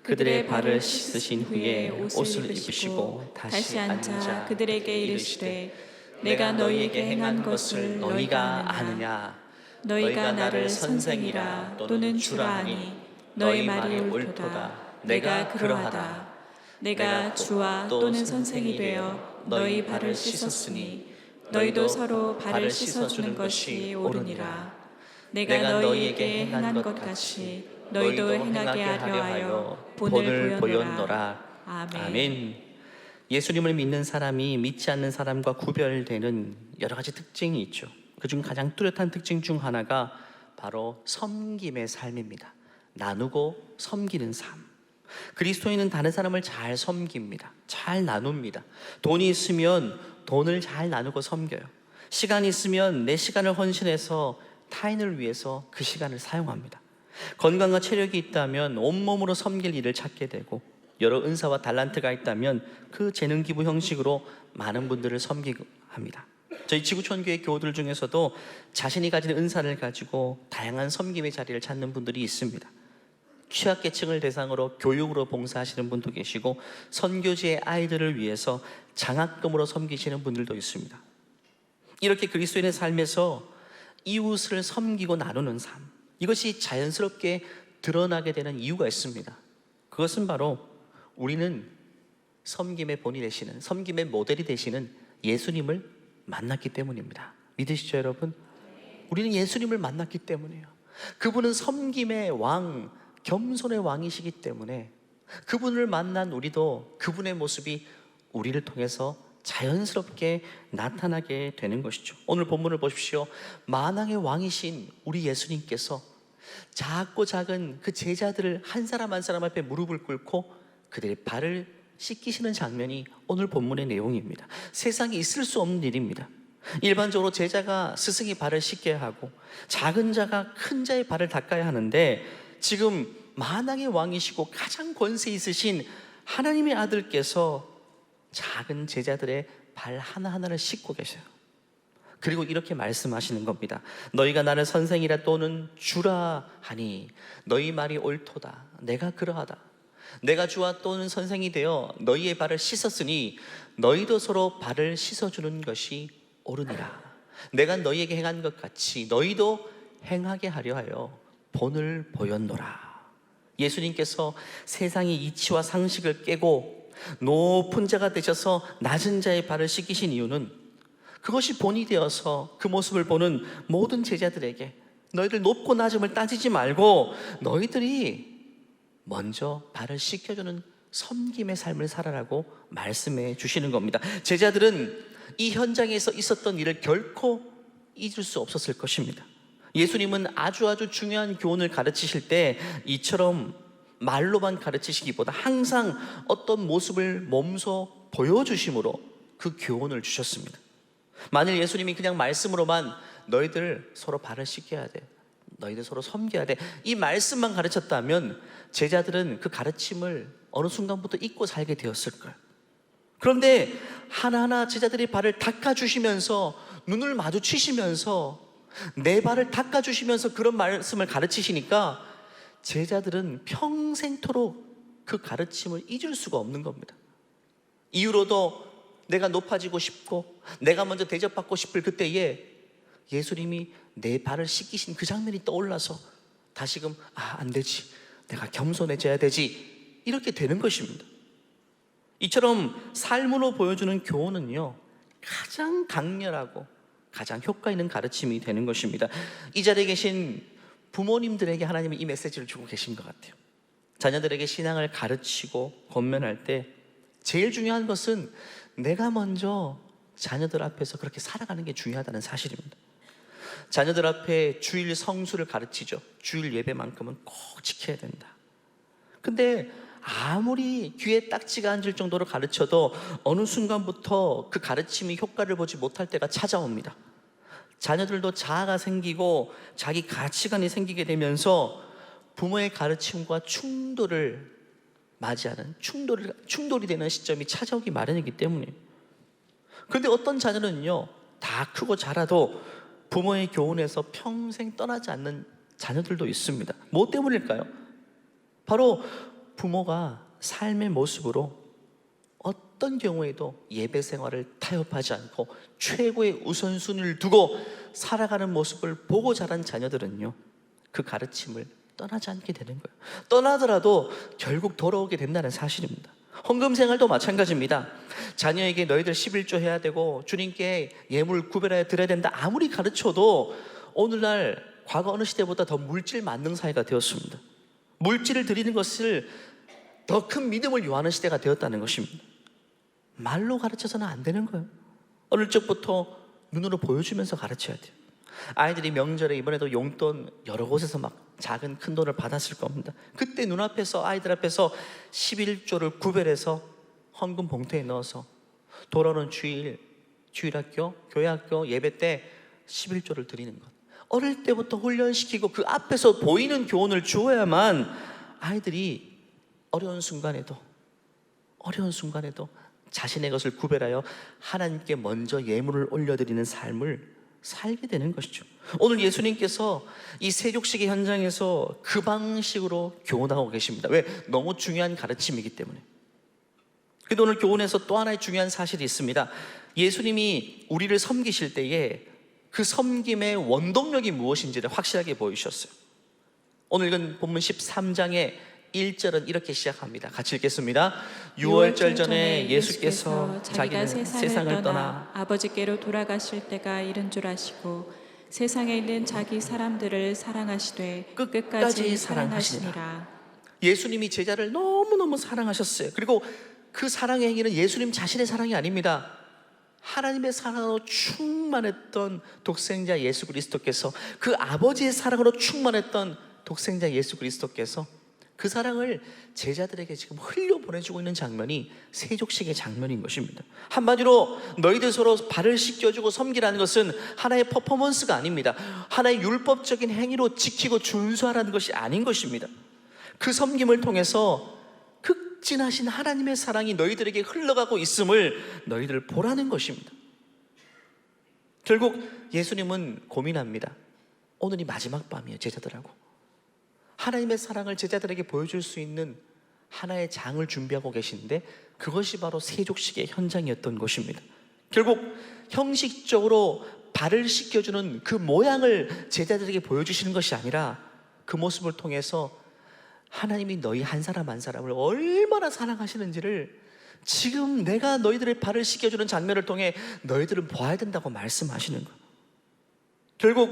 그들의 발을 씻으신 후에 옷을 입으시고 다시 앉아 그들에게 이르시되 내가 너희에게 행한 것을 너희가 아느냐? 너희가 나를 선생이라 또는 주라 하니 너희 말이 옳도다. 내가 그러하다. 내가 주와 또는 선생이 되어 너희 발을 씻었으니 너희도 서로 발을 씻어주는 것이 옳으니라. 내가 너희에게 행한 것 같이 너희도 행하게 하려 하여 본을 보였노라. 아멘. 예수님을 믿는 사람이 믿지 않는 사람과 구별되는 여러 가지 특징이 있죠. 그중 가장 뚜렷한 특징 중 하나가 바로 섬김의 삶입니다. 나누고 섬기는 삶. 그리스도인은 다른 사람을 잘 섬깁니다. 잘 나눕니다. 돈이 있으면 돈을 잘 나누고 섬겨요. 시간이 있으면 내 시간을 헌신해서 타인을 위해서 그 시간을 사용합니다. 건강과 체력이 있다면 온몸으로 섬길 일을 찾게 되고, 여러 은사와 달란트가 있다면 그 재능 기부 형식으로 많은 분들을 섬기고 합니다. 저희 지구촌교회 교우들 중에서도 자신이 가진 은사를 가지고 다양한 섬김의 자리를 찾는 분들이 있습니다. 취약계층을 대상으로 교육으로 봉사하시는 분도 계시고, 선교지의 아이들을 위해서 장학금으로 섬기시는 분들도 있습니다. 이렇게 그리스도인의 삶에서 이웃을 섬기고 나누는 삶, 이것이 자연스럽게 드러나게 되는 이유가 있습니다. 그것은 바로 우리는 섬김의 본이 되시는, 섬김의 모델이 되시는 예수님을 만났기 때문입니다. 믿으시죠, 여러분? 우리는 예수님을 만났기 때문이에요. 그분은 섬김의 왕, 겸손의 왕이시기 때문에 그분을 만난 우리도 그분의 모습이 우리를 통해서 자연스럽게 나타나게 되는 것이죠. 오늘 본문을 보십시오. 만왕의 왕이신 우리 예수님께서 작고 작은 그 제자들을 한 사람 한 사람 앞에 무릎을 꿇고 그들의 발을 씻기시는 장면이 오늘 본문의 내용입니다. 세상에 있을 수 없는 일입니다. 일반적으로 제자가 스승의 발을 씻겨야 하고 작은 자가 큰 자의 발을 닦아야 하는데, 지금 만왕의 왕이시고 가장 권세 있으신 하나님의 아들께서 작은 제자들의 발 하나하나를 씻고 계셔요. 그리고 이렇게 말씀하시는 겁니다. 너희가 나를 선생이라 또는 주라 하니 너희 말이 옳도다. 내가 그러하다. 내가 주와 또는 선생이 되어 너희의 발을 씻었으니 너희도 서로 발을 씻어주는 것이 옳으니라. 내가 너희에게 행한 것 같이 너희도 행하게 하려 하여 본을 보였노라. 예수님께서 세상의 이치와 상식을 깨고 높은 자가 되셔서 낮은 자의 발을 씻기신 이유는 그것이 본이 되어서 그 모습을 보는 모든 제자들에게 너희들 높고 낮음을 따지지 말고 너희들이 먼저 발을 씻겨주는 섬김의 삶을 살아라고 말씀해 주시는 겁니다. 제자들은 이 현장에서 있었던 일을 결코 잊을 수 없었을 것입니다. 예수님은 아주 중요한 교훈을 가르치실 때 이처럼 말로만 가르치시기보다 항상 어떤 모습을 몸소 보여주심으로 그 교훈을 주셨습니다. 만일 예수님이 그냥 말씀으로만 너희들 서로 발을 씻겨야 돼, 너희들 서로 섬겨야 돼, 이 말씀만 가르쳤다면 제자들은 그 가르침을 어느 순간부터 잊고 살게 되었을 거예요. 그런데 하나하나 제자들이 발을 닦아주시면서, 눈을 마주치시면서, 내 발을 닦아주시면서 그런 말씀을 가르치시니까 제자들은 평생토록 그 가르침을 잊을 수가 없는 겁니다. 이후로도 내가 높아지고 싶고 내가 먼저 대접받고 싶을 그때에 예수님이 내 발을 씻기신 그 장면이 떠올라서 다시금 안 되지, 내가 겸손해져야 되지, 이렇게 되는 것입니다. 이처럼 삶으로 보여주는 교훈은요, 가장 강렬하고 가장 효과 있는 가르침이 되는 것입니다. 이 자리에 계신 부모님들에게 하나님이 이 메시지를 주고 계신 것 같아요. 자녀들에게 신앙을 가르치고 권면할 때 제일 중요한 것은 내가 먼저 자녀들 앞에서 그렇게 살아가는 게 중요하다는 사실입니다. 자녀들 앞에 주일 성수를 가르치죠. 주일 예배만큼은 꼭 지켜야 된다. 근데 아무리 귀에 딱지가 앉을 정도로 가르쳐도 어느 순간부터 그 가르침이 효과를 보지 못할 때가 찾아옵니다. 자녀들도 자아가 생기고 자기 가치관이 생기게 되면서 부모의 가르침과 충돌을 맞이하는, 충돌이 되는 시점이 찾아오기 마련이기 때문이에요. 그런데 어떤 자녀는요, 다 크고 자라도 부모의 교훈에서 평생 떠나지 않는 자녀들도 있습니다. 뭐 때문일까요? 바로 부모가 삶의 모습으로 어떤 경우에도 예배 생활을 타협하지 않고 최고의 우선순위를 두고 살아가는 모습을 보고 자란 자녀들은요, 그 가르침을 떠나지 않게 되는 거예요. 떠나더라도 결국 돌아오게 된다는 사실입니다. 헌금 생활도 마찬가지입니다. 자녀에게 너희들 11조 해야 되고 주님께 예물 구별하여 드려야 된다 아무리 가르쳐도 오늘날 과거 어느 시대보다 더 물질 만능 사회가 되었습니다. 물질을 드리는 것을 더 큰 믿음을 요하는 시대가 되었다는 것입니다. 말로 가르쳐서는 안 되는 거예요. 어릴 적부터 눈으로 보여주면서 가르쳐야 돼요. 아이들이 명절에 이번에도 용돈 여러 곳에서 막 작은 큰 돈을 받았을 겁니다. 그때 눈앞에서 아이들 앞에서 11조를 구별해서 헌금 봉투에 넣어서 돌아오는 주일학교, 교회학교 예배 때 11조를 드리는 것, 어릴 때부터 훈련시키고 그 앞에서 보이는 교훈을 주어야만 아이들이 어려운 순간에도 자신의 것을 구별하여 하나님께 먼저 예물을 올려드리는 삶을 살게 되는 것이죠. 오늘 예수님께서 이 세족식의 현장에서 그 방식으로 교훈하고 계십니다. 왜? 너무 중요한 가르침이기 때문에. 그런데 오늘 교훈에서 또 하나의 중요한 사실이 있습니다. 예수님이 우리를 섬기실 때에 그 섬김의 원동력이 무엇인지를 확실하게 보여주셨어요. 오늘 읽은 본문 13장의 1절은 이렇게 시작합니다. 같이 읽겠습니다. 유월절 전에 예수께서 자기는 세상을 떠나 아버지께로 돌아가실 때가 이른 줄 아시고 세상에 있는 자기 사람들을 사랑하시되 끝까지 사랑하시니라. 예수님이 제자를 너무너무 사랑하셨어요. 그리고 그 사랑의 행위는 예수님 자신의 사랑이 아닙니다. 하나님의 사랑으로 충만했던 독생자 예수 그리스도께서, 그 아버지의 사랑으로 충만했던 독생자 예수 그리스도께서 그 사랑을 제자들에게 지금 흘려보내주고 있는 장면이 세족식의 장면인 것입니다. 한마디로 너희들 서로 발을 씻겨주고 섬기라는 것은 하나의 퍼포먼스가 아닙니다. 하나의 율법적인 행위로 지키고 준수하라는 것이 아닌 것입니다. 그 섬김을 통해서 극진하신 하나님의 사랑이 너희들에게 흘러가고 있음을 너희들 보라는 것입니다. 결국 예수님은 고민합니다. 오늘이 마지막 밤이에요. 제자들하고 하나님의 사랑을 제자들에게 보여줄 수 있는 하나의 장을 준비하고 계신데, 그것이 바로 세족식의 현장이었던 것입니다. 결국 형식적으로 발을 씻겨주는 그 모양을 제자들에게 보여주시는 것이 아니라 그 모습을 통해서 하나님이 너희 한 사람 한 사람을 얼마나 사랑하시는지를 지금 내가 너희들의 발을 씻겨주는 장면을 통해 너희들은 봐야 된다고 말씀하시는 거예요. 결국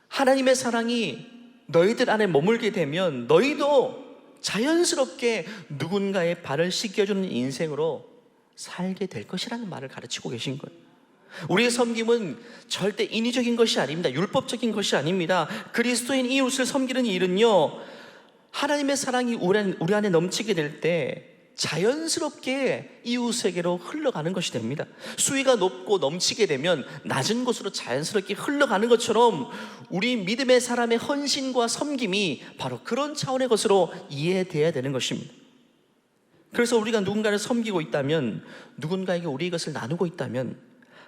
하나님의 사랑이 너희들 안에 머물게 되면 너희도 자연스럽게 누군가의 발을 씻겨주는 인생으로 살게 될 것이라는 말을 가르치고 계신 거예요. 우리의 섬김은 절대 인위적인 것이 아닙니다. 율법적인 것이 아닙니다. 그리스도인 이웃을 섬기는 일은요, 하나님의 사랑이 우리 안에 넘치게 될 때 자연스럽게 이웃에게로 흘러가는 것이 됩니다. 수위가 높고 넘치게 되면 낮은 곳으로 자연스럽게 흘러가는 것처럼 우리 믿음의 사람의 헌신과 섬김이 바로 그런 차원의 것으로 이해되어야 되는 것입니다. 그래서 우리가 누군가를 섬기고 있다면, 누군가에게 우리의 것을 나누고 있다면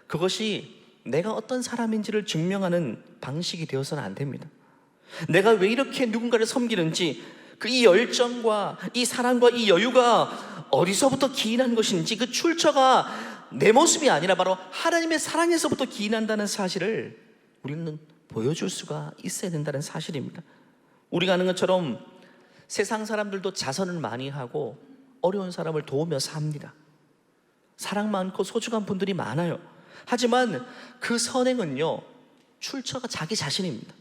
그것이 내가 어떤 사람인지를 증명하는 방식이 되어서는 안 됩니다. 내가 왜 이렇게 누군가를 섬기는지, 이 열정과 이 사랑과 이 여유가 어디서부터 기인한 것인지, 그 출처가 내 모습이 아니라 바로 하나님의 사랑에서부터 기인한다는 사실을 우리는 보여줄 수가 있어야 된다는 사실입니다. 우리가 아는 것처럼 세상 사람들도 자선을 많이 하고 어려운 사람을 도우며 삽니다. 사랑 많고 소중한 분들이 많아요. 하지만 그 선행은요, 출처가 자기 자신입니다.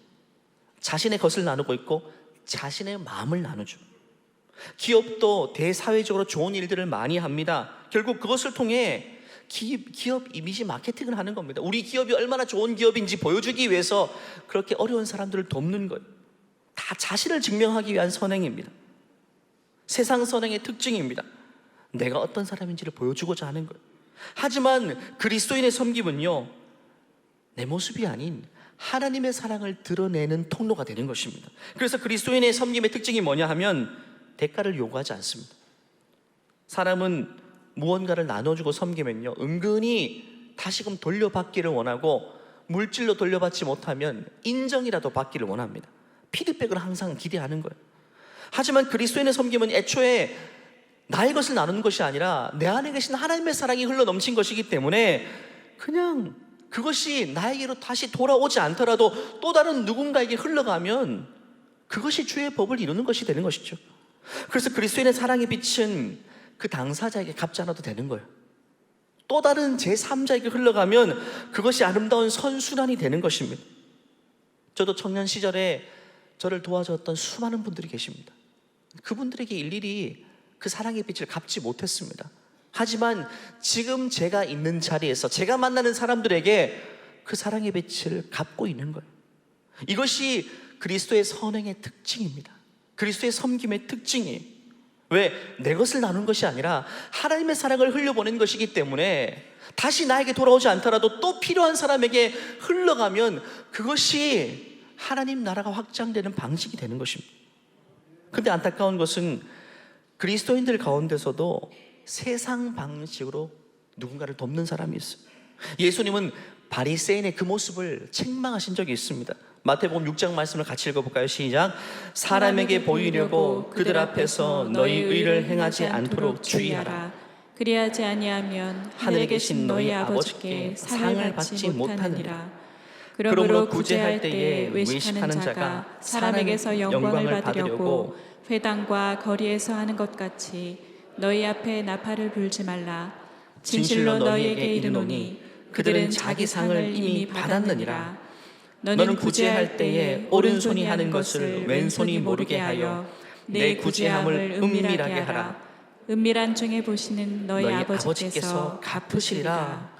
자신의 것을 나누고 있고 자신의 마음을 나누죠. 기업도 대사회적으로 좋은 일들을 많이 합니다. 결국 그것을 통해 기업 이미지 마케팅을 하는 겁니다. 우리 기업이 얼마나 좋은 기업인지 보여주기 위해서 그렇게 어려운 사람들을 돕는 것, 다 자신을 증명하기 위한 선행입니다. 세상 선행의 특징입니다. 내가 어떤 사람인지를 보여주고자 하는 것. 하지만 그리스도인의 섬김은요, 내 모습이 아닌 하나님의 사랑을 드러내는 통로가 되는 것입니다. 그래서 그리스도인의 섬김의 특징이 뭐냐 하면 대가를 요구하지 않습니다. 사람은 무언가를 나눠주고 섬기면요, 은근히 다시금 돌려받기를 원하고, 물질로 돌려받지 못하면 인정이라도 받기를 원합니다. 피드백을 항상 기대하는 거예요. 하지만 그리스도인의 섬김은 애초에 나의 것을 나누는 것이 아니라 내 안에 계신 하나님의 사랑이 흘러 넘친 것이기 때문에 그냥 그것이 나에게로 다시 돌아오지 않더라도 또 다른 누군가에게 흘러가면 그것이 주의 법을 이루는 것이 되는 것이죠. 그래서 그리스도인의 사랑의 빛은 그 당사자에게 갚지 않아도 되는 거예요. 또 다른 제3자에게 흘러가면 그것이 아름다운 선순환이 되는 것입니다. 저도 청년 시절에 저를 도와줬던 수많은 분들이 계십니다. 그분들에게 일일이 그 사랑의 빛을 갚지 못했습니다. 하지만 지금 제가 있는 자리에서 제가 만나는 사람들에게 그 사랑의 빛을 갚고 있는 거예요. 이것이 그리스도의 선행의 특징입니다. 그리스도의 섬김의 특징이에요. 왜? 내 것을 나눈 것이 아니라 하나님의 사랑을 흘려보낸 것이기 때문에 다시 나에게 돌아오지 않더라도 또 필요한 사람에게 흘러가면 그것이 하나님 나라가 확장되는 방식이 되는 것입니다. 근데 안타까운 것은 그리스도인들 가운데서도 세상 방식으로 누군가를 돕는 사람이 있어요. 예수님은 바리새인의 그 모습을 책망하신 적이 있습니다. 마태복음 6장 말씀을 같이 읽어볼까요? 시작. 사람에게 보이려고 그들 앞에서 너희 의를 행하지 않도록 주의하라. 그리하지 아니하면 하늘에 계신 너희 아버지께 상을 받지 못하느니라. 그러므로 구제할 때에 외식하는 자가 사람에게서 영광을 받으려고 회당과 거리에서 하는 것 같이 너희 앞에 나팔을 불지 말라. 진실로 너희에게 이르노니 그들은 자기 상을 이미 받았느니라. 너는 구제할 때에 오른손이 하는 것을 왼손이 모르게 하여 내 구제함을 은밀하게 하라. 은밀한 중에 보시는 너희 아버지께서 갚으시리라.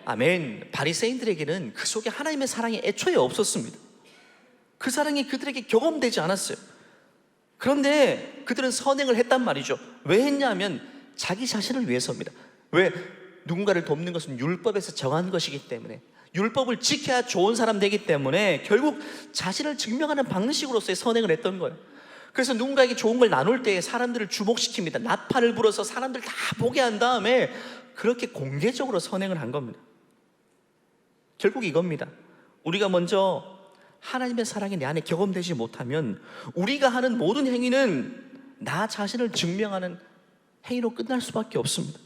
아멘. 바리새인들에게는 그 속에 하나님의 사랑이 애초에 없었습니다. 그 사랑이 그들에게 경험되지 않았어요. 그런데 그들은 선행을 했단 말이죠. 왜 했냐면 자기 자신을 위해서입니다. 왜? 누군가를 돕는 것은 율법에서 정한 것이기 때문에, 율법을 지켜야 좋은 사람 되기 때문에 결국 자신을 증명하는 방식으로서의 선행을 했던 거예요. 그래서 누군가에게 좋은 걸 나눌 때 사람들을 주목시킵니다. 나팔을 불어서 사람들 다 보게 한 다음에 그렇게 공개적으로 선행을 한 겁니다. 결국 이겁니다. 우리가 먼저 하나님의 사랑이 내 안에 경험되지 못하면 우리가 하는 모든 행위는 나 자신을 증명하는 행위로 끝날 수밖에 없습니다.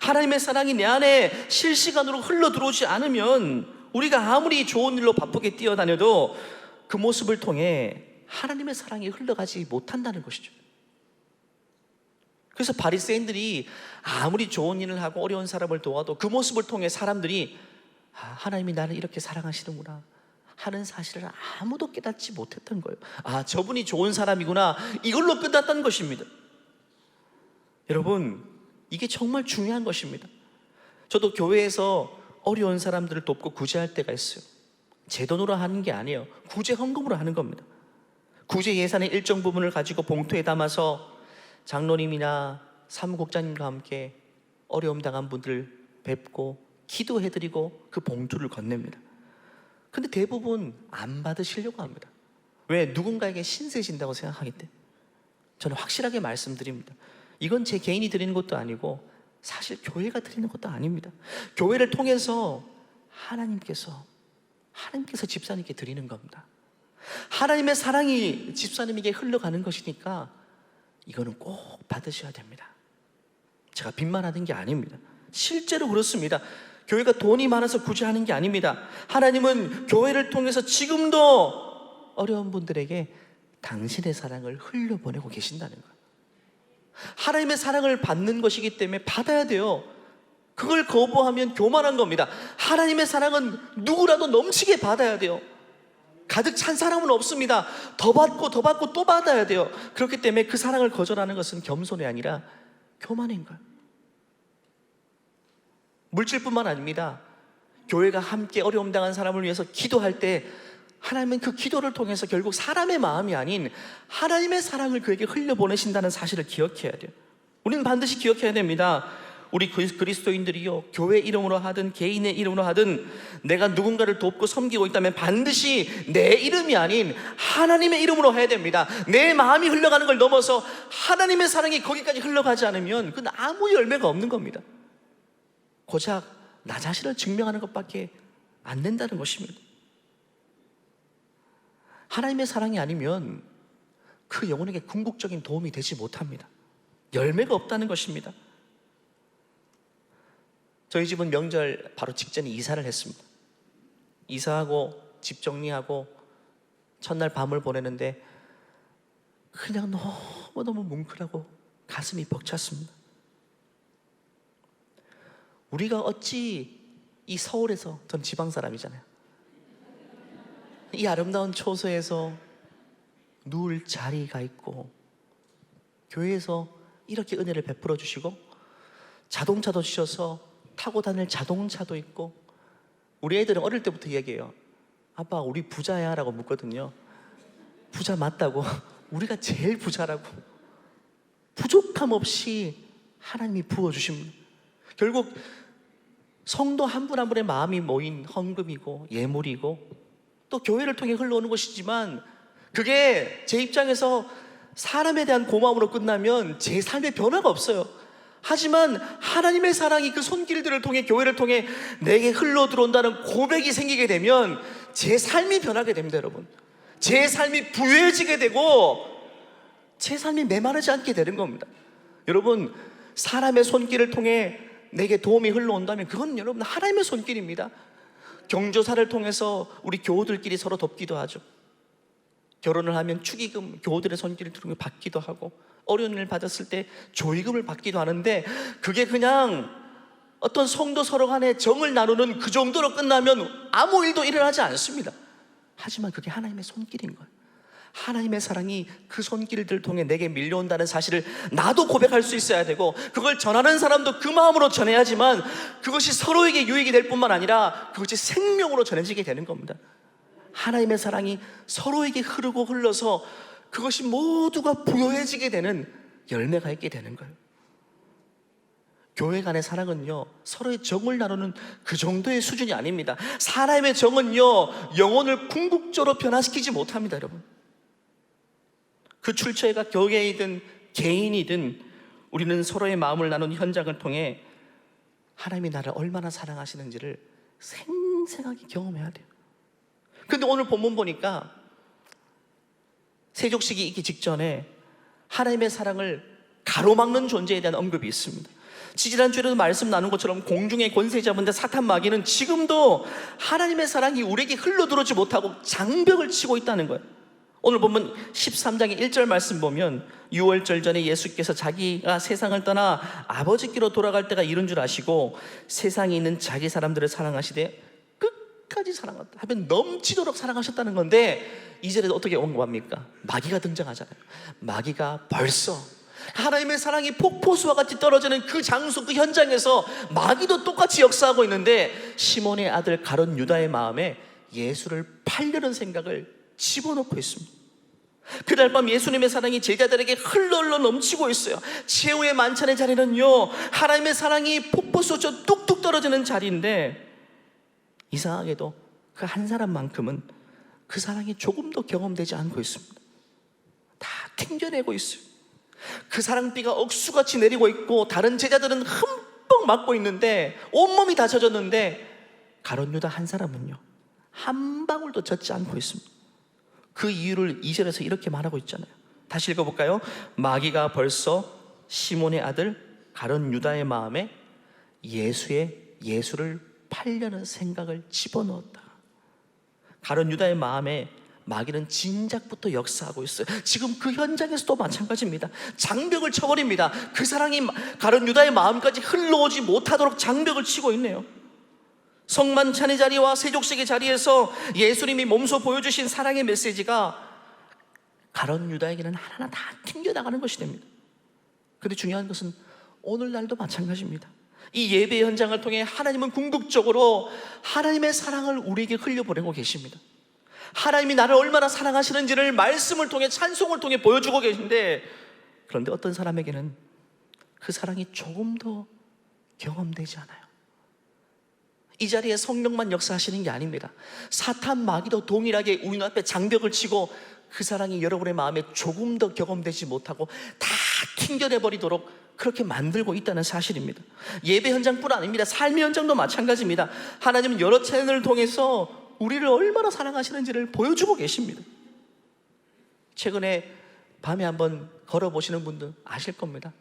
하나님의 사랑이 내 안에 실시간으로 흘러 들어오지 않으면 우리가 아무리 좋은 일로 바쁘게 뛰어다녀도 그 모습을 통해 하나님의 사랑이 흘러가지 못한다는 것이죠. 그래서 바리새인들이 아무리 좋은 일을 하고 어려운 사람을 도와도 그 모습을 통해 사람들이 하나님이 나를 이렇게 사랑하시는구나 하는 사실을 아무도 깨닫지 못했던 거예요. 저분이 좋은 사람이구나, 이걸로 끝났던 것입니다. 여러분, 이게 정말 중요한 것입니다. 저도 교회에서 어려운 사람들을 돕고 구제할 때가 있어요. 제 돈으로 하는 게 아니에요. 구제 헌금으로 하는 겁니다. 구제 예산의 일정 부분을 가지고 봉투에 담아서 장로님이나 사무국장님과 함께 어려움 당한 분들 뵙고 기도해드리고 그 봉투를 건넵니다. 근데 대부분 안 받으시려고 합니다. 왜? 누군가에게 신세진다고 생각하기 때문에. 저는 확실하게 말씀드립니다. 이건 제 개인이 드리는 것도 아니고 사실 교회가 드리는 것도 아닙니다. 교회를 통해서 하나님께서 집사님께 드리는 겁니다. 하나님의 사랑이 집사님에게 흘러가는 것이니까 이거는 꼭 받으셔야 됩니다. 제가 빚만 하는 게 아닙니다. 실제로 그렇습니다. 교회가 돈이 많아서 구제하는 게 아닙니다. 하나님은 교회를 통해서 지금도 어려운 분들에게 당신의 사랑을 흘려보내고 계신다는 거예요. 하나님의 사랑을 받는 것이기 때문에 받아야 돼요. 그걸 거부하면 교만한 겁니다. 하나님의 사랑은 누구라도 넘치게 받아야 돼요. 가득 찬 사람은 없습니다. 더 받고 더 받고 또 받아야 돼요. 그렇기 때문에 그 사랑을 거절하는 것은 겸손이 아니라 교만인 거예요. 물질뿐만 아닙니다. 교회가 함께 어려움 당한 사람을 위해서 기도할 때 하나님은 그 기도를 통해서 결국 사람의 마음이 아닌 하나님의 사랑을 그에게 흘려보내신다는 사실을 기억해야 돼요. 우리는 반드시 기억해야 됩니다. 우리 그리스도인들이요, 교회 이름으로 하든 개인의 이름으로 하든 내가 누군가를 돕고 섬기고 있다면 반드시 내 이름이 아닌 하나님의 이름으로 해야 됩니다. 내 마음이 흘러가는 걸 넘어서 하나님의 사랑이 거기까지 흘러가지 않으면 그건 아무 열매가 없는 겁니다. 고작 나 자신을 증명하는 것밖에 안 된다는 것입니다. 하나님의 사랑이 아니면 그 영혼에게 궁극적인 도움이 되지 못합니다. 열매가 없다는 것입니다. 저희 집은 명절 바로 직전에 이사를 했습니다. 이사하고 집 정리하고 첫날 밤을 보내는데 그냥 너무너무 뭉클하고 가슴이 벅찼습니다. 우리가 어찌 이 서울에서, 전 지방 사람이잖아요, 이 아름다운 초소에서 누울 자리가 있고 교회에서 이렇게 은혜를 베풀어 주시고 자동차도 주셔서 타고 다닐 자동차도 있고, 우리 애들은 어릴 때부터 얘기해요. 아빠 우리 부자야 라고 묻거든요. 부자 맞다고. 우리가 제일 부자라고. 부족함 없이 하나님이 부어주십니다. 결국 성도 한 분 한 분의 마음이 모인 헌금이고 예물이고 또 교회를 통해 흘러오는 것이지만, 그게 제 입장에서 사람에 대한 고마움으로 끝나면 제 삶에 변화가 없어요. 하지만 하나님의 사랑이 그 손길들을 통해, 교회를 통해 내게 흘러 들어온다는 고백이 생기게 되면 제 삶이 변하게 됩니다. 여러분, 제 삶이 부유해지게 되고 제 삶이 메마르지 않게 되는 겁니다. 여러분, 사람의 손길을 통해 내게 도움이 흘러온다면 그건 여러분 하나님의 손길입니다. 경조사를 통해서 우리 교우들끼리 서로 돕기도 하죠. 결혼을 하면 축의금 교우들의 손길을 통해 받기도 하고, 어려운 일 받았을 때 조의금을 받기도 하는데, 그게 그냥 어떤 성도 서로 간에 정을 나누는 그 정도로 끝나면 아무 일도 일어나지 않습니다. 하지만 그게 하나님의 손길인 거예요. 하나님의 사랑이 그 손길들 통해 내게 밀려온다는 사실을 나도 고백할 수 있어야 되고, 그걸 전하는 사람도 그 마음으로 전해야지만 그것이 서로에게 유익이 될 뿐만 아니라 그것이 생명으로 전해지게 되는 겁니다. 하나님의 사랑이 서로에게 흐르고 흘러서 그것이 모두가 부여해지게 되는 열매가 있게 되는 거예요. 교회 간의 사랑은요, 서로의 정을 나누는 그 정도의 수준이 아닙니다. 사람의 정은요, 영혼을 궁극적으로 변화시키지 못합니다. 여러분, 그 출처가 교회이든 개인이든 우리는 서로의 마음을 나누는 현장을 통해 하나님이 나를 얼마나 사랑하시는지를 생생하게 경험해야 돼요. 근데 오늘 본문 보니까 세족식이 있기 직전에 하나님의 사랑을 가로막는 존재에 대한 언급이 있습니다. 지지난주에도 말씀 나눈 것처럼 공중의 권세 잡은 데 사탄 마귀는 지금도 하나님의 사랑이 우리에게 흘러들어오지 못하고 장벽을 치고 있다는 거예요. 오늘 보면 13장의 1절 말씀 보면, 유월절 전에 예수께서 자기가 세상을 떠나 아버지께로 돌아갈 때가 이른 줄 아시고 세상에 있는 자기 사람들을 사랑하시되 끝까지 사랑하다 하면 넘치도록 사랑하셨다는 건데, 이 절에도 어떻게 언급합니까? 마귀가 등장하잖아요. 마귀가 벌써 하나님의 사랑이 폭포수와 같이 떨어지는 그 장소, 그 현장에서 마귀도 똑같이 역사하고 있는데, 시몬의 아들 가룟 유다의 마음에 예수를 팔려는 생각을 집어넣고 있습니다. 그날 밤 예수님의 사랑이 제자들에게 흘러 넘치고 있어요. 최후의 만찬의 자리는요, 하나님의 사랑이 폭포수처럼 뚝뚝 떨어지는 자리인데, 이상하게도 그 한 사람만큼은 그 사랑이 조금도 경험되지 않고 있습니다. 다 튕겨내고 있어요. 그 사랑비가 억수같이 내리고 있고 다른 제자들은 흠뻑 맞고 있는데, 온몸이 다 젖었는데 가룟 유다 한 사람은요, 한 방울도 젖지 않고 있습니다. 그 이유를 2절에서 이렇게 말하고 있잖아요. 다시 읽어볼까요? 마귀가 벌써 시몬의 아들 가룟 유다의 마음에 예수를 팔려는 생각을 집어넣었다. 가룟 유다의 마음에 마귀는 진작부터 역사하고 있어요. 지금 그 현장에서도 마찬가지입니다. 장벽을 쳐버립니다. 그 사랑이 가룟 유다의 마음까지 흘러오지 못하도록 장벽을 치고 있네요. 성만찬의 자리와 세족식의 자리에서 예수님이 몸소 보여주신 사랑의 메시지가 가룟 유다에게는 하나하나 다 튕겨나가는 것이 됩니다. 그런데 중요한 것은 오늘날도 마찬가지입니다. 이 예배 현장을 통해 하나님은 궁극적으로 하나님의 사랑을 우리에게 흘려보내고 계십니다. 하나님이 나를 얼마나 사랑하시는지를 말씀을 통해, 찬송을 통해 보여주고 계신데, 그런데 어떤 사람에게는 그 사랑이 조금 더 경험되지 않아요. 이 자리에 성령만 역사하시는 게 아닙니다. 사탄 마귀도 동일하게 우리 앞에 장벽을 치고 그 사랑이 여러분의 마음에 조금 더 경험되지 못하고 다 튕겨내버리도록 그렇게 만들고 있다는 사실입니다. 예배 현장뿐 아닙니다. 삶의 현장도 마찬가지입니다. 하나님은 여러 채널을 통해서 우리를 얼마나 사랑하시는지를 보여주고 계십니다. 최근에 밤에 한번 걸어보시는 분들 아실 겁니다.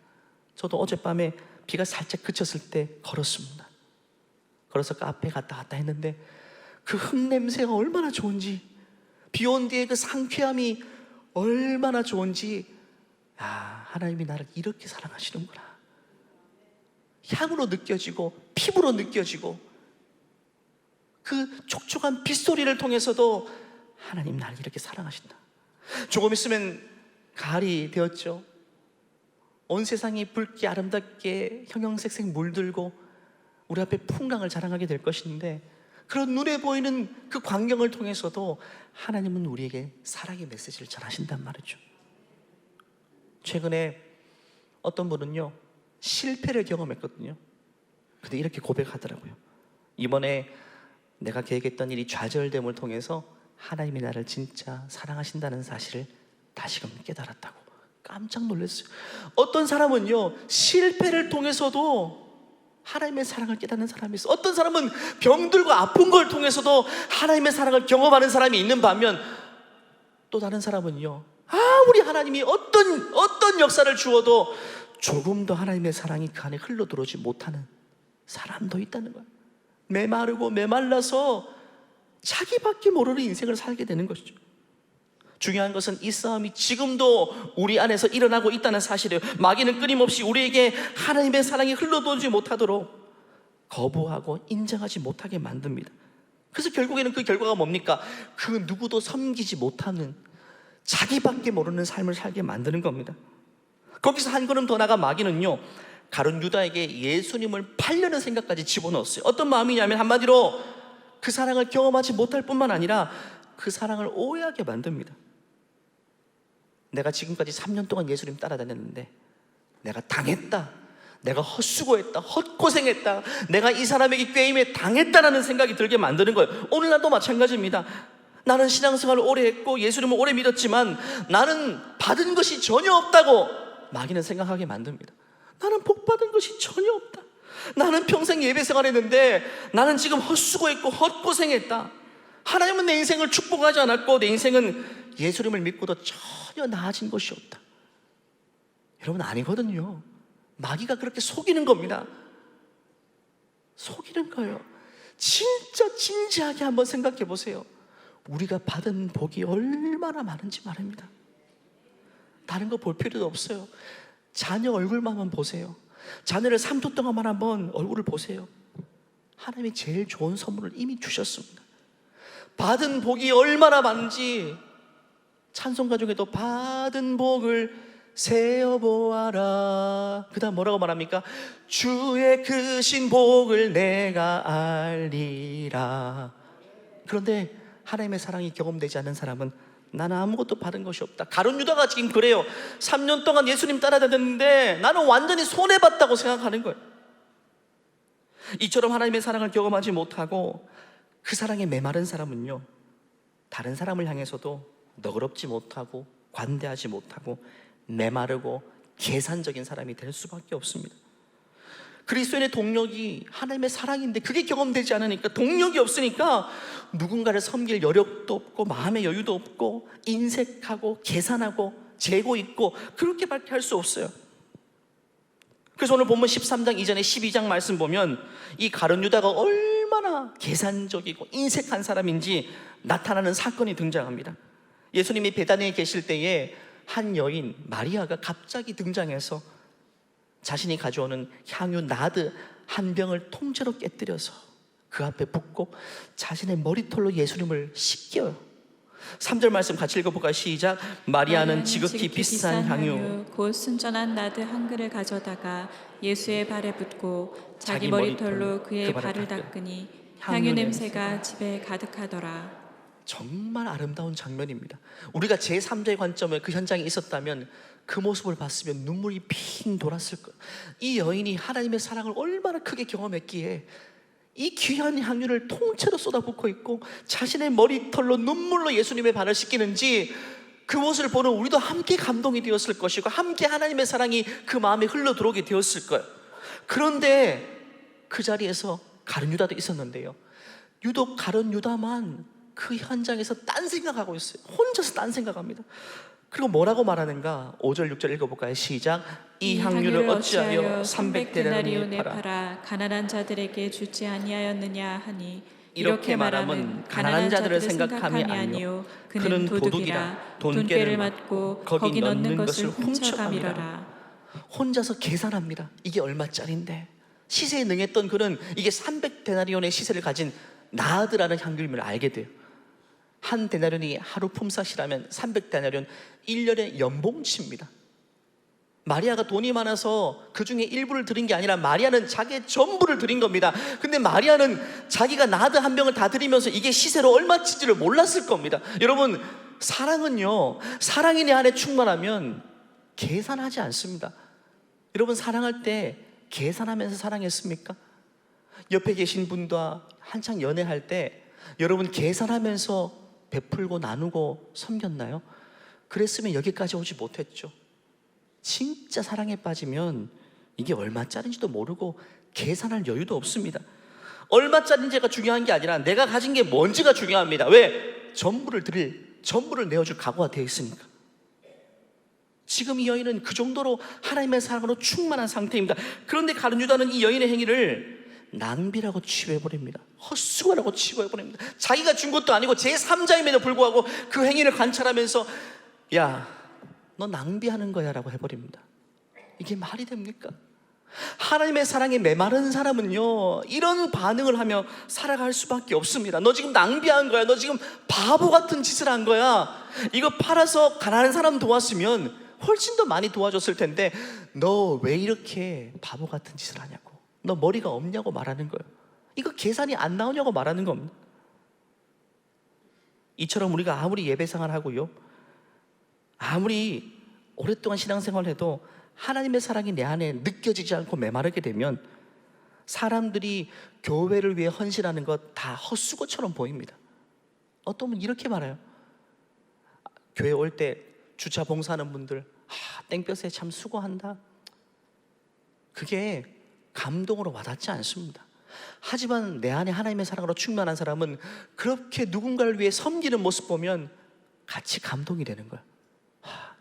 저도 어젯밤에 비가 살짝 그쳤을 때 걸었습니다. 걸어서 카페 갔다 왔다 했는데 그 흙냄새가 얼마나 좋은지, 비 온 뒤에 그 상쾌함이 얼마나 좋은지, 하나님이 나를 이렇게 사랑하시는구나. 향으로 느껴지고 피부로 느껴지고, 그 촉촉한 빗소리를 통해서도 하나님 나를 이렇게 사랑하신다. 조금 있으면 가을이 되었죠. 온 세상이 붉게 아름답게 형형색색 물들고 우리 앞에 풍랑을 자랑하게 될 것인데, 그런 눈에 보이는 그 광경을 통해서도 하나님은 우리에게 사랑의 메시지를 전하신단 말이죠. 최근에 어떤 분은요, 실패를 경험했거든요. 근데 이렇게 고백하더라고요. 이번에 내가 계획했던 일이 좌절됨을 통해서 하나님이 나를 진짜 사랑하신다는 사실을 다시금 깨달았다고. 깜짝 놀랐어요. 어떤 사람은요, 실패를 통해서도 하나님의 사랑을 깨닫는 사람이 있어. 어떤 사람은 병들고 아픈 걸 통해서도 하나님의 사랑을 경험하는 사람이 있는 반면, 또 다른 사람은요, 아무리 하나님이 어떤 역사를 주어도 조금 더 하나님의 사랑이 그 안에 흘러 들어오지 못하는 사람도 있다는 거예요. 메마르고 메말라서 자기밖에 모르는 인생을 살게 되는 것이죠. 중요한 것은 이 싸움이 지금도 우리 안에서 일어나고 있다는 사실이에요. 마귀는 끊임없이 우리에게 하나님의 사랑이 흘러들어오지 못하도록 거부하고 인정하지 못하게 만듭니다. 그래서 결국에는 그 결과가 뭡니까? 그 누구도 섬기지 못하는, 자기밖에 모르는 삶을 살게 만드는 겁니다. 거기서 한 걸음 더 나가 마귀는요, 가룟 유다에게 예수님을 팔려는 생각까지 집어넣었어요. 어떤 마음이냐면, 한마디로 그 사랑을 경험하지 못할 뿐만 아니라 그 사랑을 오해하게 만듭니다. 내가 지금까지 3년 동안 예수님 따라다녔는데 내가 당했다, 내가 헛수고했다, 헛고생했다, 내가 이 사람에게 꾀임에 당했다라는 생각이 들게 만드는 거예요. 오늘날도 마찬가지입니다. 나는 신앙생활을 오래 했고 예수님을 오래 믿었지만 나는 받은 것이 전혀 없다고 마귀는 생각하게 만듭니다. 나는 복 받은 것이 전혀 없다. 나는 평생 예배 생활했는데 나는 지금 헛수고했고 헛고생했다. 하나님은 내 인생을 축복하지 않았고 내 인생은 예수님을 믿고도 전혀 나아진 것이 없다. 여러분, 아니거든요. 마귀가 그렇게 속이는 겁니다. 속이는 거예요. 진짜 진지하게 한번 생각해 보세요. 우리가 받은 복이 얼마나 많은지 말입니다. 다른 거 볼 필요도 없어요. 자녀 얼굴만 보세요. 자녀를 3주 동안만 한번 얼굴을 보세요. 하나님이 제일 좋은 선물을 이미 주셨습니다. 받은 복이 얼마나 많은지 찬송가 중에도 받은 복을 세어보아라. 그 다음 뭐라고 말합니까? 주의 크신 복을 내가 알리라. 그런데 하나님의 사랑이 경험되지 않는 사람은 나는 아무것도 받은 것이 없다. 가룟 유다가 지금 그래요. 3년 동안 예수님 따라다녔는데 나는 완전히 손해봤다고 생각하는 거예요. 이처럼 하나님의 사랑을 경험하지 못하고 그 사랑에 메마른 사람은요, 다른 사람을 향해서도 너그럽지 못하고 관대하지 못하고 메마르고 계산적인 사람이 될 수밖에 없습니다. 그리스도인의 동력이 하나님의 사랑인데 그게 경험되지 않으니까, 동력이 없으니까 누군가를 섬길 여력도 없고 마음의 여유도 없고 인색하고 계산하고 재고 있고 그렇게밖에 할 수 없어요. 그래서 오늘 본문 13장 이전에 12장 말씀 보면 이 가룟 유다가 얼마나 계산적이고 인색한 사람인지 나타나는 사건이 등장합니다. 예수님이 베다니에 계실 때에 한 여인 마리아가 갑자기 등장해서 자신이 가져오는 향유 나드 한 병을 통째로 깨뜨려서 그 앞에 붓고 자신의 머리털로 예수님을 씻겨요. 3절 말씀 같이 읽어볼까요? 시작. 마리아는 지극히 비싼 향유 곧 순전한 나드 한 그릇을 가져다가 예수의 발에 붓고 자기 머리털로 그의 발을 닦으니 향유 냄새가 집에 가득하더라. 정말 아름다운 장면입니다. 우리가 제3자의 관점에 그 현장에 있었다면 그 모습을 봤으면 눈물이 핑 돌았을 거예요. 이 여인이 하나님의 사랑을 얼마나 크게 경험했기에 이 귀한 향유를 통째로 쏟아붓고 있고 자신의 머리털로 눈물로 예수님의 발을 씻기는지, 그 모습을 보는 우리도 함께 감동이 되었을 것이고 함께 하나님의 사랑이 그 마음에 흘러 들어오게 되었을 거예요. 그런데 그 자리에서 가룟 유다도 있었는데요, 유독 가룟 유다만 그 현장에서 딴 생각하고 있어요. 혼자서 딴 생각합니다. 그리고 뭐라고 말하는가? 5절 6절 읽어볼까요? 시작. 이 향유를 어찌하여 300데나리온에 팔아 가난한 자들에게 주지 아니하였느냐 하니 이렇게 말함은 가난한 자들을 생각함이 아니요 그는 도둑이라 돈꾀를 맞고 거기 넣는 것을 훔쳐감이라. 혼자서 계산합니다. 이게 얼마짜린데? 시세에 능했던 그는 이게 300데나리온의 시세를 가진 나드라는 향유임을 알게 돼요. 한 데나리온이 하루 품삯이라면 300데나리온 1년의 연봉치입니다. 마리아가 돈이 많아서 그 중에 일부를 드린 게 아니라 마리아는 자기의 전부를 드린 겁니다. 근데 마리아는 자기가 나드 한 병을 다 드리면서 이게 시세로 얼마치지를 몰랐을 겁니다. 여러분, 사랑은요, 사랑이 내 안에 충만하면 계산하지 않습니다. 여러분, 사랑할 때 계산하면서 사랑했습니까? 옆에 계신 분과 한창 연애할 때 여러분 계산하면서 베풀고 나누고 섬겼나요? 그랬으면 여기까지 오지 못했죠. 진짜 사랑에 빠지면 이게 얼마짜리인지도 모르고 계산할 여유도 없습니다. 얼마짜리인지가 중요한 게 아니라 내가 가진 게 뭔지가 중요합니다. 왜? 전부를 내어줄 각오가 되어 있으니까. 지금 이 여인은 그 정도로 하나님의 사랑으로 충만한 상태입니다. 그런데 가룟 유다는 이 여인의 행위를 낭비라고 치부해버립니다. 헛수고라고 치부해버립니다. 자기가 준 것도 아니고 제3자임에도 불구하고 그 행위를 관찰하면서 야, 너 낭비하는 거야 라고 해버립니다. 이게 말이 됩니까? 하나님의 사랑에 메마른 사람은요, 이런 반응을 하며 살아갈 수밖에 없습니다. 너 지금 낭비한 거야. 너 지금 바보 같은 짓을 한 거야. 이거 팔아서 가난한 사람 도왔으면 훨씬 더 많이 도와줬을 텐데 너 왜 이렇게 바보 같은 짓을 하냐고, 너 머리가 없냐고 말하는 거예요. 이거 계산이 안 나오냐고 말하는 겁니다. 이처럼 우리가 아무리 예배생활 하고요, 아무리 오랫동안 신앙생활을 해도 하나님의 사랑이 내 안에 느껴지지 않고 메마르게 되면 사람들이 교회를 위해 헌신하는 것 다 헛수고처럼 보입니다. 어떤 분은 이렇게 말해요. 교회 올 때 주차 봉사하는 분들, 땡볕에 참 수고한다. 그게 감동으로 와닿지 않습니다. 하지만 내 안에 하나님의 사랑으로 충만한 사람은 그렇게 누군가를 위해 섬기는 모습 보면 같이 감동이 되는 거예요.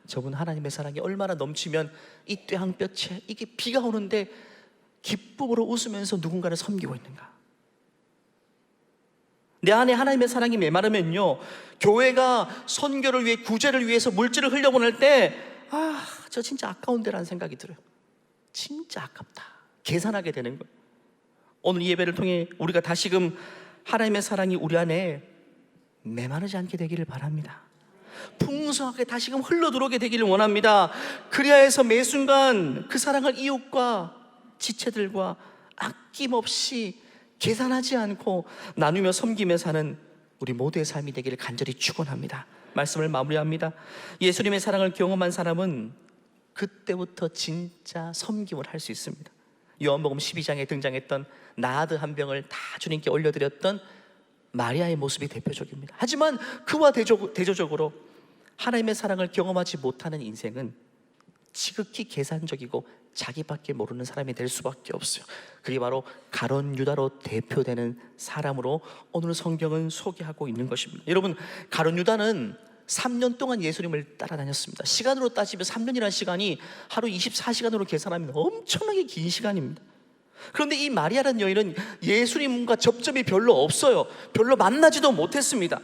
저분 하나님의 사랑이 얼마나 넘치면 이 뙤양볕에 이게 비가 오는데 기쁨으로 웃으면서 누군가를 섬기고 있는가. 내 안에 하나님의 사랑이 메마르면요, 교회가 선교를 위해, 구제를 위해서 물질을 흘려보낼 때 저 진짜 아까운데라는 생각이 들어요. 진짜 아깝다. 계산하게 되는 거예요. 오늘 이 예배를 통해 우리가 다시금 하나님의 사랑이 우리 안에 메마르지 않게 되기를 바랍니다. 풍성하게 다시금 흘러들어오게 되기를 원합니다. 그리하여 해서 매 순간 그 사랑을 이웃과 지체들과 아낌없이 계산하지 않고 나누며 섬기며 사는 우리 모두의 삶이 되기를 간절히 축원합니다. 말씀을 마무리합니다. 예수님의 사랑을 경험한 사람은 그때부터 진짜 섬김을 할 수 있습니다. 요한복음 12장에 등장했던 나드 한 병을 다 주님께 올려드렸던 마리아의 모습이 대표적입니다. 하지만 그와 대조적으로 하나님의 사랑을 경험하지 못하는 인생은 지극히 계산적이고 자기밖에 모르는 사람이 될 수밖에 없어요. 그게 바로 가룟 유다로 대표되는 사람으로 오늘 성경은 소개하고 있는 것입니다. 여러분, 가룟 유다는 3년 동안 예수님을 따라다녔습니다. 시간으로 따지면 3년이라는 시간이 하루 24시간으로 계산하면 엄청나게 긴 시간입니다. 그런데 이 마리아라는 여인은 예수님과 접점이 별로 없어요. 별로 만나지도 못했습니다.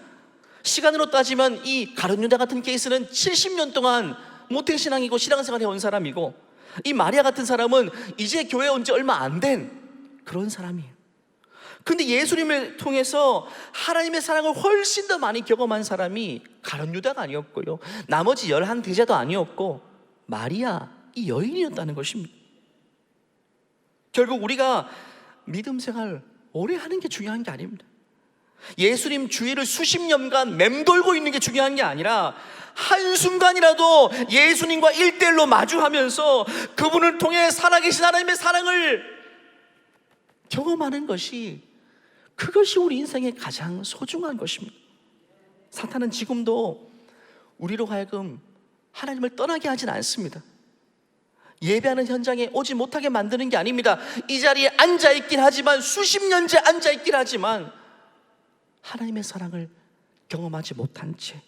시간으로 따지면 이 가룟 유다 같은 케이스는 70년 동안 모태신앙이고 신앙생활 해온 사람이고, 이 마리아 같은 사람은 이제 교회 온 지 얼마 안 된 그런 사람이에요. 근데 예수님을 통해서 하나님의 사랑을 훨씬 더 많이 경험한 사람이 가룟 유다가 아니었고요, 나머지 11 대자도 아니었고 마리아, 이 여인이었다는 것입니다. 결국 우리가 믿음 생활 오래 하는 게 중요한 게 아닙니다. 예수님 주위를 수십 년간 맴돌고 있는 게 중요한 게 아니라 한순간이라도 예수님과 1대1로 마주하면서 그분을 통해 살아계신 하나님의 사랑을 경험하는 것이, 그것이 우리 인생의 가장 소중한 것입니다. 사탄은 지금도 우리로 하여금 하나님을 떠나게 하진 않습니다. 예배하는 현장에 오지 못하게 만드는 게 아닙니다. 이 자리에 앉아있긴 하지만, 수십 년째 앉아있긴 하지만 하나님의 사랑을 경험하지 못한 채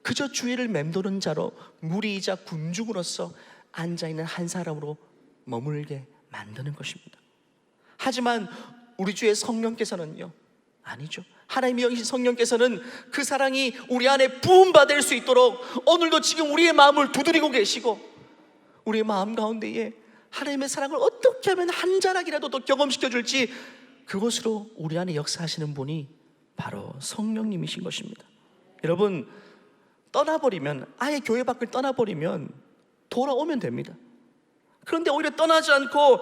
그저 주위를 맴도는 자로 무리이자 군중으로서 앉아있는 한 사람으로 머물게 만드는 것입니다. 하지만 우리 주의 성령께서는요, 아니죠. 하나님의 영이신 성령께서는 그 사랑이 우리 안에 부음받을 수 있도록 오늘도 지금 우리의 마음을 두드리고 계시고, 우리의 마음 가운데에 하나님의 사랑을 어떻게 하면 한 자락이라도 더 경험시켜 줄지, 그것으로 우리 안에 역사하시는 분이 바로 성령님이신 것입니다. 여러분, 떠나버리면, 아예 교회 밖을 떠나버리면 돌아오면 됩니다. 그런데 오히려 떠나지 않고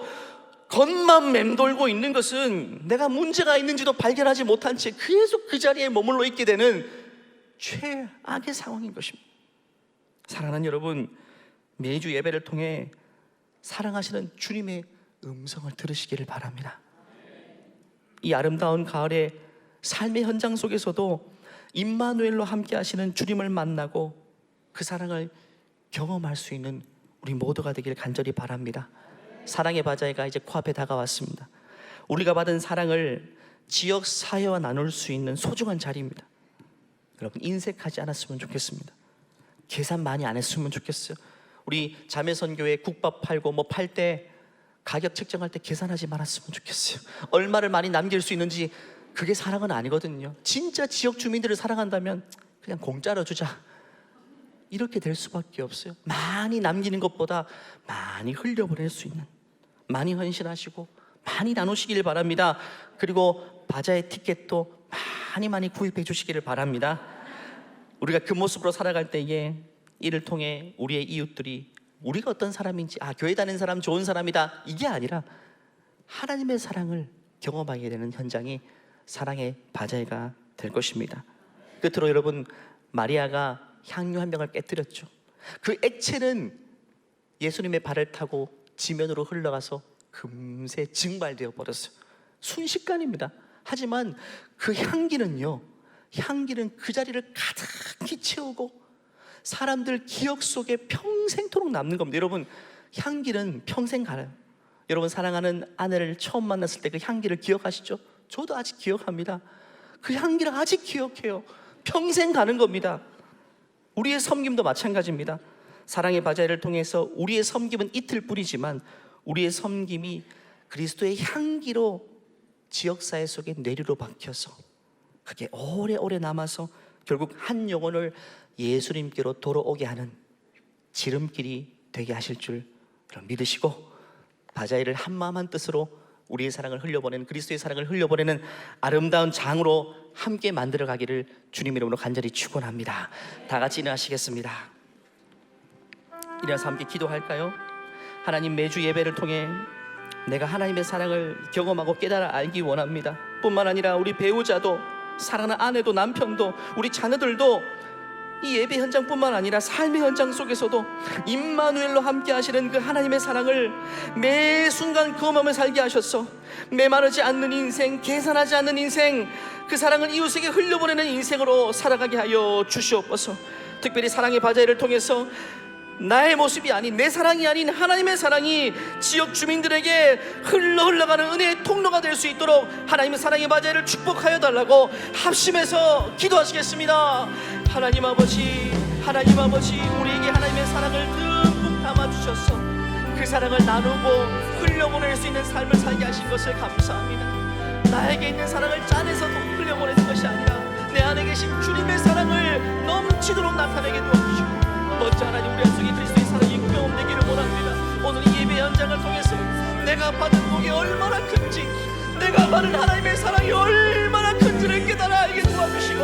겉만 맴돌고 있는 것은 내가 문제가 있는지도 발견하지 못한 채 계속 그 자리에 머물러 있게 되는 최악의 상황인 것입니다. 사랑하는 여러분, 매주 예배를 통해 사랑하시는 주님의 음성을 들으시기를 바랍니다. 이 아름다운 가을의 삶의 현장 속에서도 임마누엘로 함께 하시는 주님을 만나고 그 사랑을 경험할 수 있는 우리 모두가 되길 간절히 바랍니다. 사랑의 바자회가 이제 코앞에 다가왔습니다. 우리가 받은 사랑을 지역 사회와 나눌 수 있는 소중한 자리입니다. 여러분, 인색하지 않았으면 좋겠습니다. 계산 많이 안 했으면 좋겠어요. 우리 자매선교회 국밥 팔고 뭐 팔 때 가격 책정할 때 계산하지 말았으면 좋겠어요. 얼마를 많이 남길 수 있는지, 그게 사랑은 아니거든요. 진짜 지역 주민들을 사랑한다면 그냥 공짜로 주자, 이렇게 될 수밖에 없어요. 많이 남기는 것보다 많이 흘려보낼 수 있는, 많이 헌신하시고 많이 나누시길 바랍니다. 그리고 바자회 티켓도 많이 구입해 주시기를 바랍니다. 우리가 그 모습으로 살아갈 때에 이를 통해 우리의 이웃들이 우리가 어떤 사람인지, 교회 다니는 사람 좋은 사람이다, 이게 아니라 하나님의 사랑을 경험하게 되는 현장이 사랑의 바자회가 될 것입니다. 끝으로 여러분, 마리아가 향유 한 병을 깨뜨렸죠. 그 액체는 예수님의 발을 타고 지면으로 흘러가서 금세 증발되어 버렸어요. 순식간입니다. 하지만 그 향기는 그 자리를 가득히 채우고 사람들 기억 속에 평생토록 남는 겁니다. 여러분, 향기는 평생 가요. 여러분, 사랑하는 아내를 처음 만났을 때 그 향기를 기억하시죠? 저도 아직 기억합니다. 그 향기를 아직 기억해요. 평생 가는 겁니다. 우리의 섬김도 마찬가지입니다. 사랑의 바자회를 통해서 우리의 섬김은 이틀뿐이지만 우리의 섬김이 그리스도의 향기로 지역사회 속에 뇌류로 박혀서 그게 오래오래 남아서 결국 한 영혼을 예수님께로 돌아오게 하는 지름길이 되게 하실 줄 믿으시고, 바자회를 한마음 한뜻으로 우리의 사랑을 흘려보내는, 그리스도의 사랑을 흘려보내는 아름다운 장으로 함께 만들어가기를 주님 이름으로 간절히 축원합니다. 다 같이 일어나시겠습니다. 일어나서 함께 기도할까요? 하나님, 매주 예배를 통해 내가 하나님의 사랑을 경험하고 깨달아 알기 원합니다. 뿐만 아니라 우리 배우자도, 사랑하는 아내도, 남편도, 우리 자녀들도 이 예배 현장뿐만 아니라 삶의 현장 속에서도 임마누엘로 함께 하시는 그 하나님의 사랑을 매 순간 경험하며 살게 하셔서 메마르지 않는 인생, 계산하지 않는 인생, 그 사랑을 이웃에게 흘려보내는 인생으로 살아가게 하여 주시옵소서. 특별히 사랑의 바자회를 통해서 나의 모습이 아닌, 내 사랑이 아닌 하나님의 사랑이 지역 주민들에게 흘러가는 은혜의 통로가 될 수 있도록 하나님의 사랑의 바자회를 축복하여 달라고 합심해서 기도하시겠습니다. 하나님 아버지, 우리에게 하나님의 사랑을 듬뿍 담아주셔서 그 사랑을 나누고 흘려보낼 수 있는 삶을 살게 하신 것을 감사합니다. 나에게 있는 사랑을 짜내서 흘려보내는 것이 아니라 내 안에 계신 주님의 사랑을 넘치도록 나타내게 도와주시고, 먼저 하나님, 우리 안속에 그리스도의 사랑이 경험되기를 원합니다. 오늘 이 예배 현장을 통해서 내가 받은 복이 얼마나 큰지, 내가 받은 하나님의 사랑이 얼마나 큰지를 깨달아 알게 도와주시고,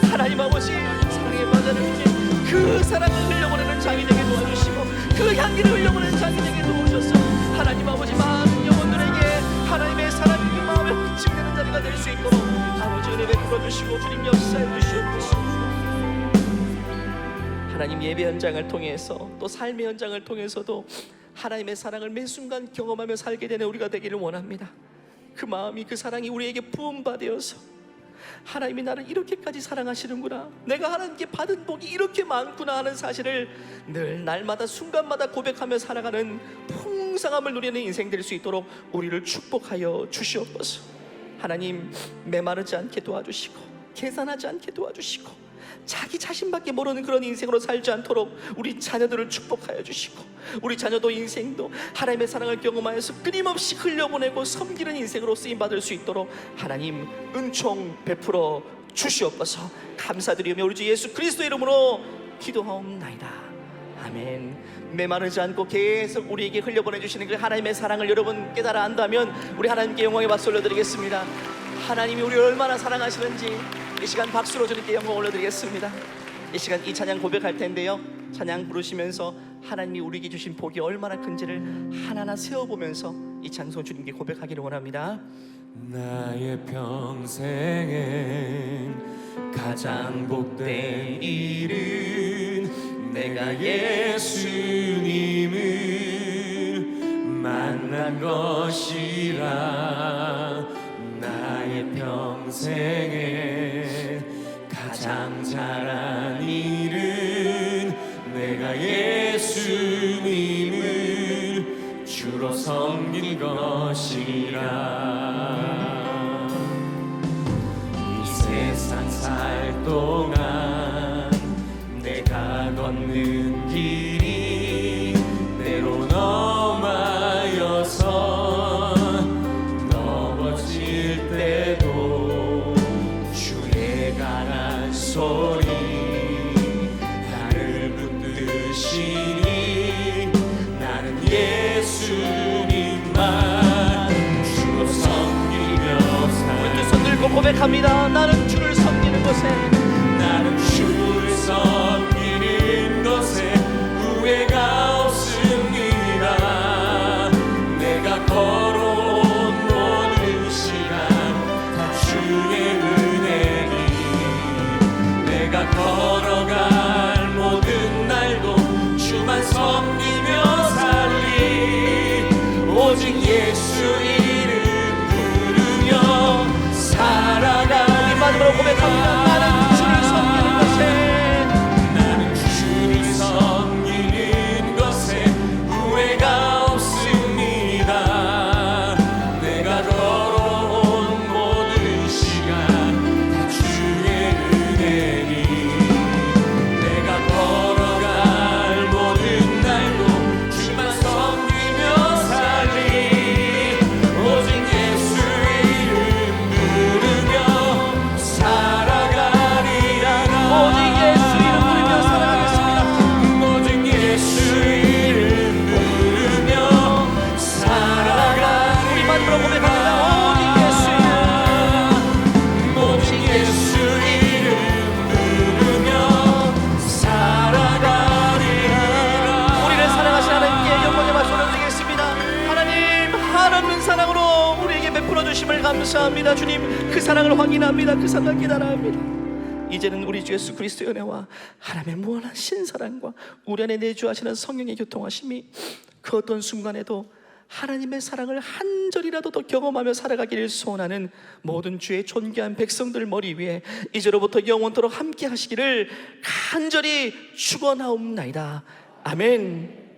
하나님 아버지, 사랑의 바자를 통해 그 사랑을 흘려보내는 장이 되게 도와주시고, 그 향기를 흘려보내는 장이 되게 도와주셔서 하나님 아버지, 많은 영혼들에게 하나님의 사랑이 그 마음에 흠집되는 자리가 될 수 있도록 아버지 은혜 베풀어 주시고 주님 역사해 주시옵소서. 하나님, 예배 현장을 통해서 또 삶의 현장을 통해서도 하나님의 사랑을 매 순간 경험하며 살게 되는 우리가 되기를 원합니다. 그 마음이, 그 사랑이 우리에게 부음받아서 하나님이 나를 이렇게까지 사랑하시는구나, 내가 하나님께 받은 복이 이렇게 많구나 하는 사실을 늘 날마다 순간마다 고백하며 살아가는 풍성함을 누리는 인생 될 수 있도록 우리를 축복하여 주시옵소서. 하나님, 메마르지 않게 도와주시고 계산하지 않게 도와주시고 자기 자신밖에 모르는 그런 인생으로 살지 않도록 우리 자녀들을 축복하여 주시고, 우리 자녀도 인생도 하나님의 사랑을 경험하여서 끊임없이 흘려보내고 섬기는 인생으로 쓰임받을 수 있도록 하나님 은총 베풀어 주시옵소서. 감사드리며 우리 주 예수 그리스도 이름으로 기도하옵나이다. 아멘. 메마르지 않고 계속 우리에게 흘려보내주시는 그 하나님의 사랑을 여러분 깨달아 안다면 우리 하나님께 영광의 박수 올려드리겠습니다. 하나님이 우리를 얼마나 사랑하시는지 이 시간 박수로 주님께 영광 올려드리겠습니다. 이 시간 이 찬양 고백할 텐데요, 찬양 부르시면서 하나님이 우리에게 주신 복이 얼마나 큰지를 하나하나 세어보면서 이 찬송 주님께 고백하기를 원합니다. 나의 평생엔 가장 복된 일은 내가 예수님을 만난 것이라. 나의 평생엔 가장 잘한 일은 내가 예수님을 주로 섬긴 것이라. 이 세상 살 동안 내가 걷는 길이 때론 험하여서 넘어질 때도 주의 강한 소리 나를 붙드시니 나는 예수님만 주로 섬기며 우리 두 손 들고 고백합니다. 나는 주를 섬기는 것에, 나는 주를 섬기는 것에 후회가 없습니다. 내가 걸어온 모든 시간 다 주의 은혜니, 내가 걸어갈 모든 날도 주만 섬기며 살리. 오직 예수 이름 부르며 살아가. 우리 마음으로 고백합니다. 나는 주를 섬기는 것에, 나는 주를 섬기는 것에 후회가 없습니다. 내가 걸어온 모든 시간 다 주의 은혜니, 내가 걸어갈 모든 날도 주만 섬기며 살리. 오직 예수 이름 부르며 살아가리라. 오직 예수 이름 부르며 살아가겠습니다. 오직 예수 이름 부르며 살아가리라. 우리 마음으로 고백합니다. 오직 예수 이름, 오직 예수 이름 부르며 살아가리라. 우리를 사랑하신 하나님께 영광의 박수 올려드리겠습니다. 하나님, 한없는 사랑으로 우리에게 베풀어 주심을 감사합니다. 주님, 그 사랑을 확인합니다. 그 사랑을 깨달아합니다. 이제는 우리 주 예수 그리스도의 은혜와 하나님의 무한한 신사랑과 우리 안에 내주하시는 성령의 교통하심이 그 어떤 순간에도 하나님의 사랑을 한 절이라도 더 경험하며 살아가기를 소원하는 모든 주의 존귀한 백성들 머리 위에 이제로부터 영원토록 함께 하시기를 간절히 축원하옵나이다. 아멘.